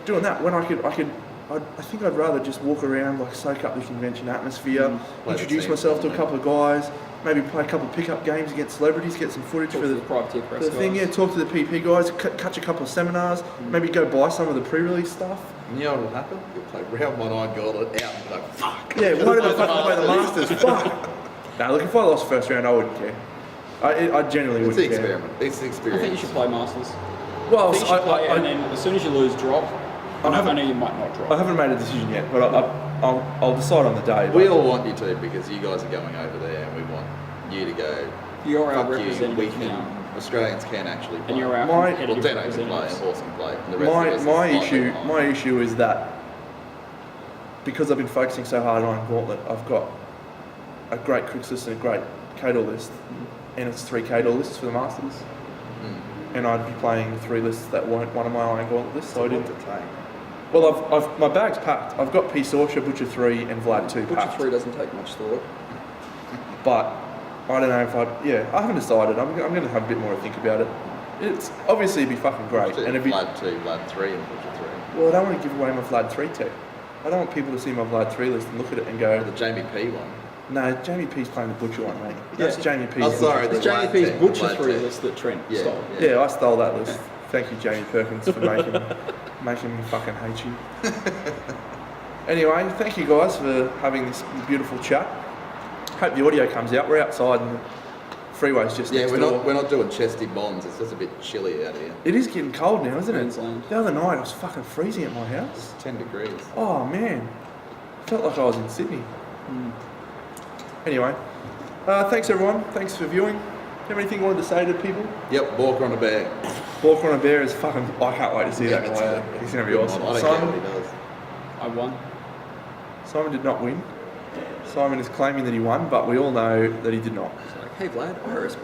doing that when I think I'd rather just walk around, like soak up the convention atmosphere, Play the introduce team, myself to a probably. couple of guys, maybe play a couple of pickup games against celebrities, get some footage Talk for to the the privateer press for the thing. guys. Yeah, talk to the PP guys, catch a couple of seminars, maybe go buy some of the pre-release stuff. You know what will happen? You'll play round one Iron Gauntlet out and be like, fuck. Yeah, why did I fucking play the Masters? Fuck. Nah, look, if I lost first round, I wouldn't care. I genuinely It's the wouldn't care. experiment. It's the I experience. think you should play Masters. Well, I think you should play it, and then as soon as you lose, drop. I know you might not drop. I haven't made a decision yet, but I'll decide on the day. We all want you to because you guys are going over there and we want you to go. You're our Fuck you, we representative can. now. Australians can actually play. And you're our My- competitive Well, Deno can play and representatives. Horse can play. And the rest of us is My slightly behind. my issue is that because I've been focusing so hard on Gauntlet, I've got a great Crix list and a great Kador list, and it's 3 Kador lists for the Masters, and I'd be playing 3 lists that weren't one of my Iron Gauntlet lists. So I didn't. Well, I've my bag's packed. I've got P. Sorsha, Butcher 3, and Vlad 2 Butcher packed. 3 doesn't take much thought. But I don't know if I haven't decided. I'm going to have a bit more to think about it. It's obviously it'd be fucking great, and it'd be. Vlad 2, Vlad 3 and Butcher 3. Well, I don't want to give away my Vlad 3 tech. I don't want people to see my Vlad 3 list and look at it and go, The Jamie P one. No, Jamie P's playing the butcher one, mate. That's Jamie P's. Oh, sorry. It's the Jamie Vlad P's team, butcher Vlad 3 team. list that Trent Yeah, stole. Yeah, I stole that list. Thank you, Jamie Perkins, for making me fucking hate you. Anyway, thank you guys for having this beautiful chat. Hope the audio comes out. We're outside and the freeway's just Yeah, next we're door. not doing chesty bombs. It's just a bit chilly out here. It is getting cold now, isn't it? Queensland. The other night it was fucking freezing at my house. It's 10 degrees. Oh man, felt like I was in Sydney. Anyway, thanks everyone. Thanks for viewing. Have anything you wanted to say to people? Yep, Walker on a bear. Walk on a bear is fucking. I can't wait to see that guy. He's gonna be awesome. I don't care Simon, what he does. I won. Simon did not win. Simon is claiming that he won, but we all know that he did not. It's like, hey Vlad, Iris.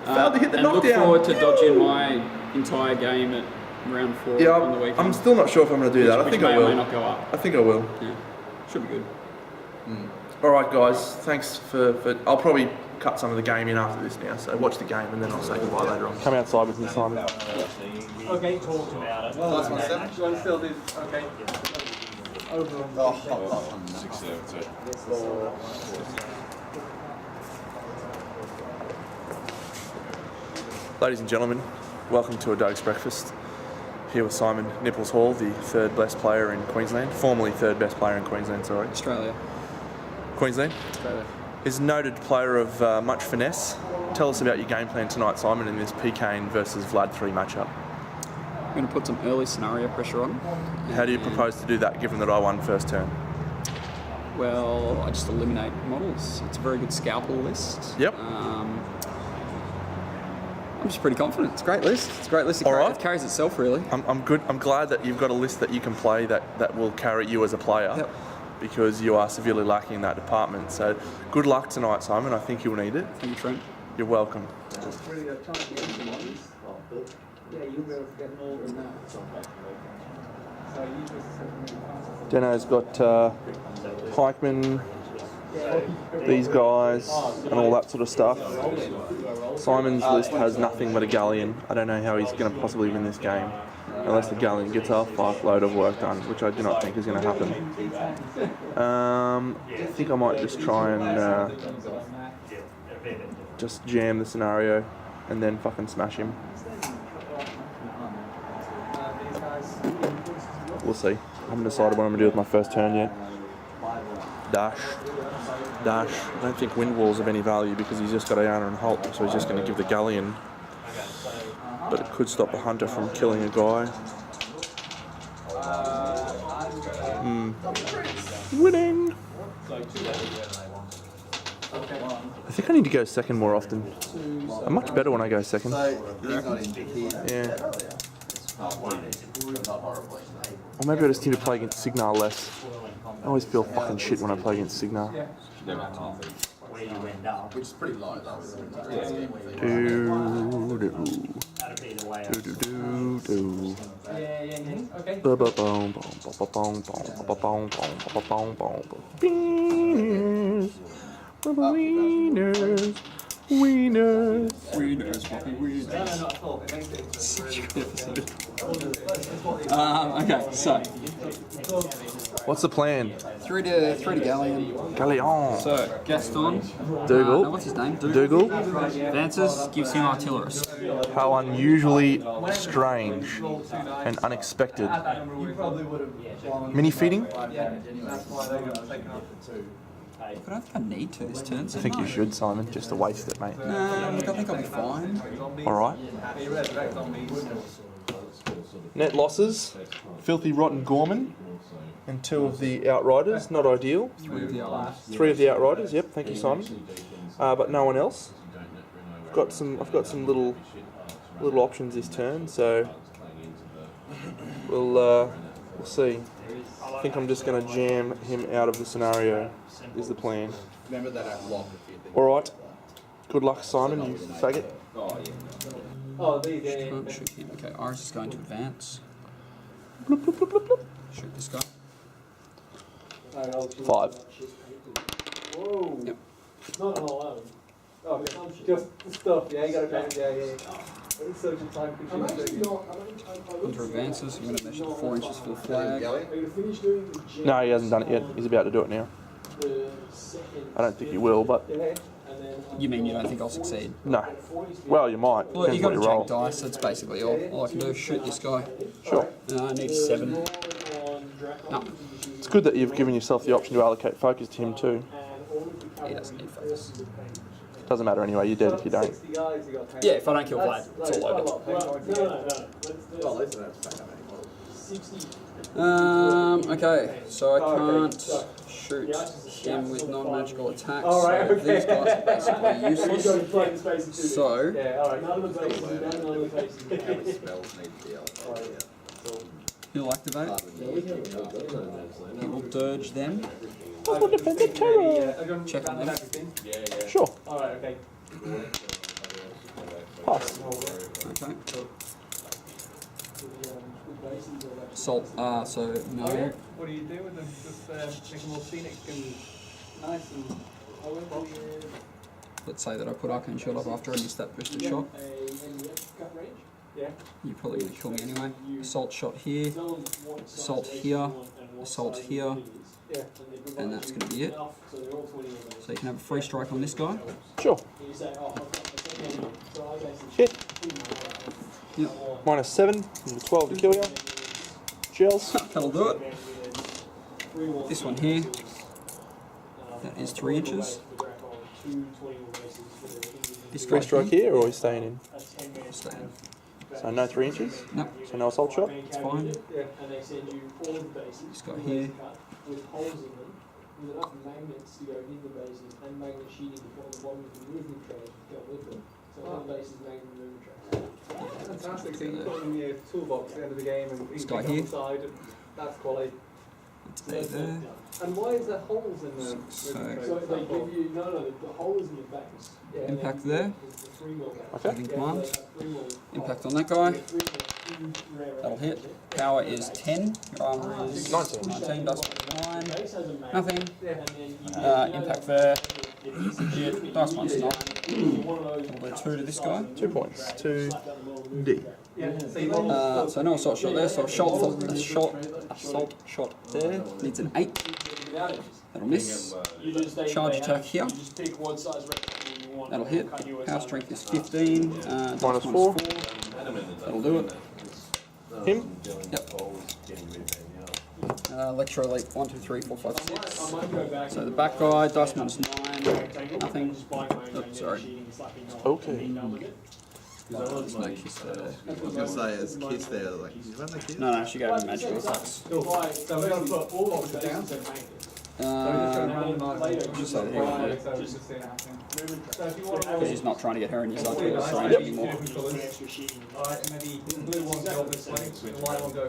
Failed to hit the and look knockdown. forward to dodging my entire game at round 4 Yeah, on the weekend. I'm still not sure if I'm going to do that. I which think may I or may will. not go up. I think I will. Yeah, should be good. All right, guys. Thanks for. I'll probably cut some of the game in after this now. So watch the game and then I'll say goodbye later on. Come outside with me, Simon. Okay, talk about it. Well, that's my seven. Do you want to fill this? Okay. Over on Ladies and gentlemen, welcome to a Doge's Breakfast. Here with Simon Nipples Hall, the third best player in Queensland. Formerly third best player in Queensland, sorry. Australia. Queensland. Australia. Is a noted player of much finesse. Tell us about your game plan tonight, Simon, in this PK versus Vlad 3 matchup. I'm going to put some early scenario pressure on. How do you and- propose to do that, given that I won first turn? Well, I just eliminate models. It's a very good scalpel list. Yep. I'm just pretty confident. It's a great list. It All right. It carries itself, really. I'm good. I'm glad that you've got a list that you can play that will carry you as a player, Yep. because you are severely lacking in that department. So good luck tonight, Simon. I think you'll need it. Thank you, Trent. You're welcome. Yeah, you'll be able to get more than that. So you just Deno's got Pikeman, these guys, and all that sort of stuff. Simon's list has nothing but a galleon. I don't know how he's going to possibly win this game, unless the galleon gets a fuckload of work done, which I do not think is going to happen. I think I might just try and just jam the scenario and then fucking smash him. We'll see. I haven't decided what I'm going to do with my first turn yet. Dash. I don't think wind wall's of any value because he's just got Ayana and Holt, so he's just going to give the galleon. But it could stop the hunter from killing a guy. Winning! I think I need to go second more often. I'm much better when I go second. So, he's not in here. Yeah. Not horribly. Or maybe I just need to play against Signar less. I always feel fucking shit when I play against Signar. Which is pretty low, though. Wieners. Okay, so What's the plan? three to galleon. Galleon. So Gaston, Dougal. what's his name? Dougal. Advances, gives him artillerist. How unusually strange and unexpected. Mini feeding? I don't think I need to this turn. I think you should, Simon. Just to waste it, mate. Look, I think I'll be fine. Alright. Net losses. Filthy Rotten Gorman. And 2 of the Outriders. Not ideal. 3 of the others. 3 of the Outriders. Yep, thank you, Simon. But no one else. I've got some little options this turn, so we'll see. I think I'm just going to jam him out of the scenario, is the plan. Remember that I lock a few things. Alright. Good luck, Simon, you faggot. Oh, these Can't shoot him. Okay, Iris is going to advance. Bloop, bloop, bloop, bloop, bloop. Shoot this guy. 5. Whoa. Yep. Not alone. Oh, just the stuff. Yeah, you got to count. Yeah. It's such a time consuming. Hunter advances. I'm going to measure 4 inches for the flag. Galley? Are you finished doing the gym? No, he hasn't done it yet. He's about to do it now. I don't think you will, but You mean you don't think I'll succeed? no. Well, you might. Well, you Depends got what to you roll. jack dice. That's basically all I can do. Shoot this guy. Sure. I need 7. No, It's good that you've given yourself the option to allocate focus to him too. he doesn't need focus. Doesn't matter anyway. You're dead if you don't. Yeah, if I don't kill Vlad, it's all over. Okay, so I can't shoot him with non-magical attacks. So these guys are basically useless. So he'll activate. He will Doge them. Check on them. Sure. Alright, okay. Pass. Okay. Salt. So no. What do you do with them? Just make them more scenic and nice and... Let's say that I put Arcane Shield up after I missed that boosted shot. Yeah. You're probably going to kill me anyway. Assault shot here, assault here, assault here, and that's going to be it. So you can have a free strike on this guy. Sure. Hit. Yep. -7. 12 to kill you. Gels. That'll do it. This one here, that is 3 inches. This guy Free strike here, or are you staying in? Stay in. So no 3 inches. No, So no assault shot. it's fine. This guy here. Fantastic. So you can put them in your toolbox at the end of the game and This guy pick here. up the side. That's quality. Stay there. And why is there holes in the... So they give you... No, the hole is in your base. Yeah, impact there. Okay. Giving command. Impact on that guy. That'll hit. Power is 10. Your armor is 19. Dice 9. Nothing. Impact there. Hit. Dice minus 9. We'll do 2 to this guy. 2 points. 2 D. So no assault shot there. So assault shot there. Needs an 8. That'll miss. Charge attack here. That'll hit. Power strength is 15. Minus 4. That'll do it. Him. Yep. Electro Elite 1, 2, 3, 4, 5, 6. So the back guy, dice minus 9. Nothing. Oh, sorry. Okay. There's no kiss there. I was going to say, as kids there, like, you want the kids? No, she gave me magical attacks. So we're going to put all of it down. Just so that everyone because he's not trying to get her in his range anymore. Alright, maybe blue one go this way, the white one go...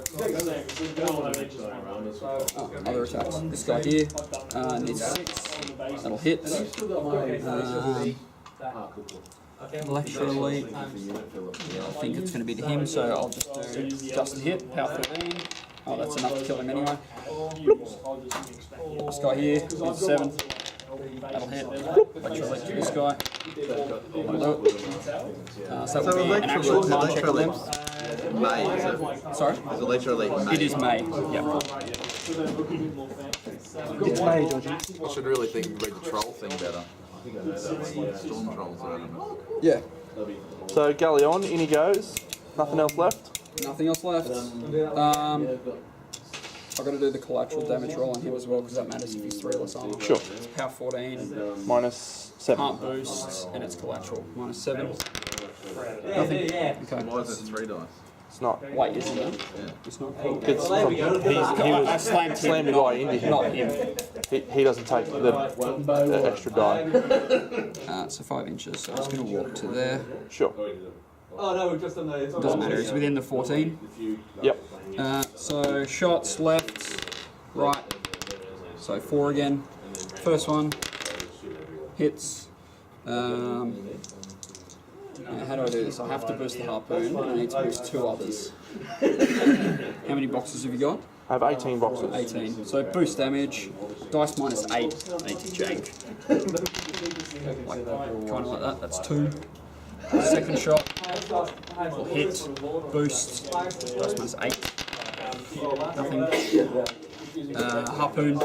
Other attacks. This guy here needs 6. That'll hit. Electro Elite. I think it's going to be to him, so I'll just do just a hit. Power 13. Oh, that's enough to kill him anyway. This guy here needs 7. That'll hit. Electro Elite to this guy. That'll do it. So that will be an actual command check on them. May, is it? Sorry? Is Electro Elite May? It is May. Yep. It's May, Georgie. I should really read the troll thing better. Storm trolls, I don't know. Yeah. So Galleon, in he goes. Nothing else left. Nothing else left. I've got to do the collateral damage roll on him as well because that matters if he's 3 or less armor. Sure. It's power 14, -7. can't boost, and it's collateral. -7. Nothing. Okay. Why is it 3 dice? It's not. Wait, isn't it? It's not. It's from, he I was slammed him. slammed the guy into him. Not him. He doesn't take the extra die. So 5 inches. So I'm just going to walk to there. Sure. Oh no, we've just done the... Doesn't matter. He's within the 14. Yep. So shots left, right. So 4 again. First one hits. How do I do this? I have to boost the harpoon, and I need to boost 2 others. How many boxes have you got? I have 18 boxes. 18. So boost damage, dice minus 8. I need to jank. Like, kind of like that. That's 2. Second shot will hit, boost, dice minus 8. Nothing. Harpoon.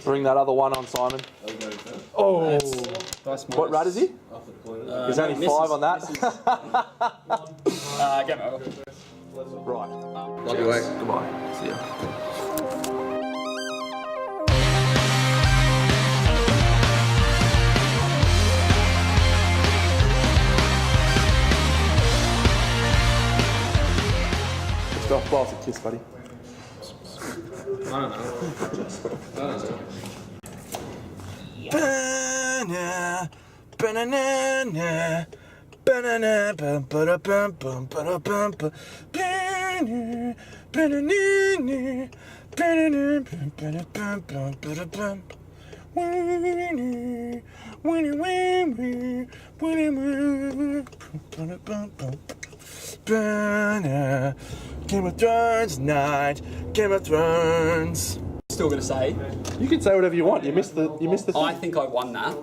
Bring that other one on, Simon. Oh, what rate is he? There's only misses, 5 on that. Game over. Right. Love your work. Goodbye. See ya. Stop, blow us a kiss, buddy. I don't know. Banana, banana, bum, ba-da, bum, bum, ba-da, bum, ba. Banana, banana, banana, bum, ba-da, bum, bum, ba-da, bum. Winnie, winnie, winnie, winnie, winnie, ba-da, bum, bum. Banana, Game of Thrones night, Game of Thrones. Still gonna say, You can say whatever you want. You missed the thing. I think I won that.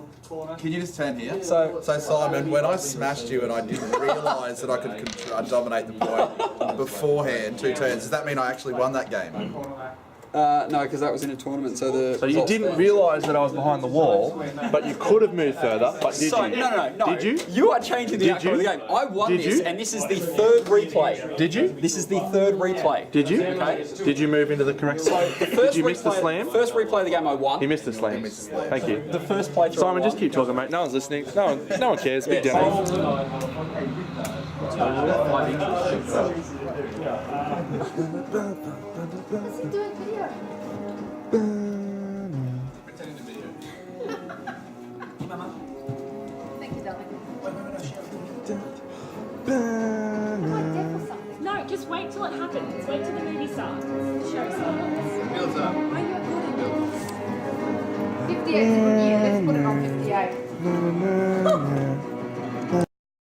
Can you just turn here? So Simon, when I smashed you and I didn't realise that I could dominate the point beforehand, 2 turns, does that mean I actually won that game? No, because that was in a tournament, so the. So you didn't realise that I was behind the wall, but you could have moved further. But did So, you? no. Did you? You are changing the Did outcome of the you? game. I won Did this, you? and this is the 3rd replay. Did you? This is the 3rd replay. Did you? Okay. Did you move into the correct spot? Did you miss the slam? First replay of the game, I won. He missed the slam. Thank you. The first playthrough. Simon, just keep talking, mate. No one's listening. No one cares. Big demo. Thank you, darling. No, just wait till it happens. Wait till the movie starts. The show starts. Builds up. Are you recording? 58 is a good year. Let's put it on 58.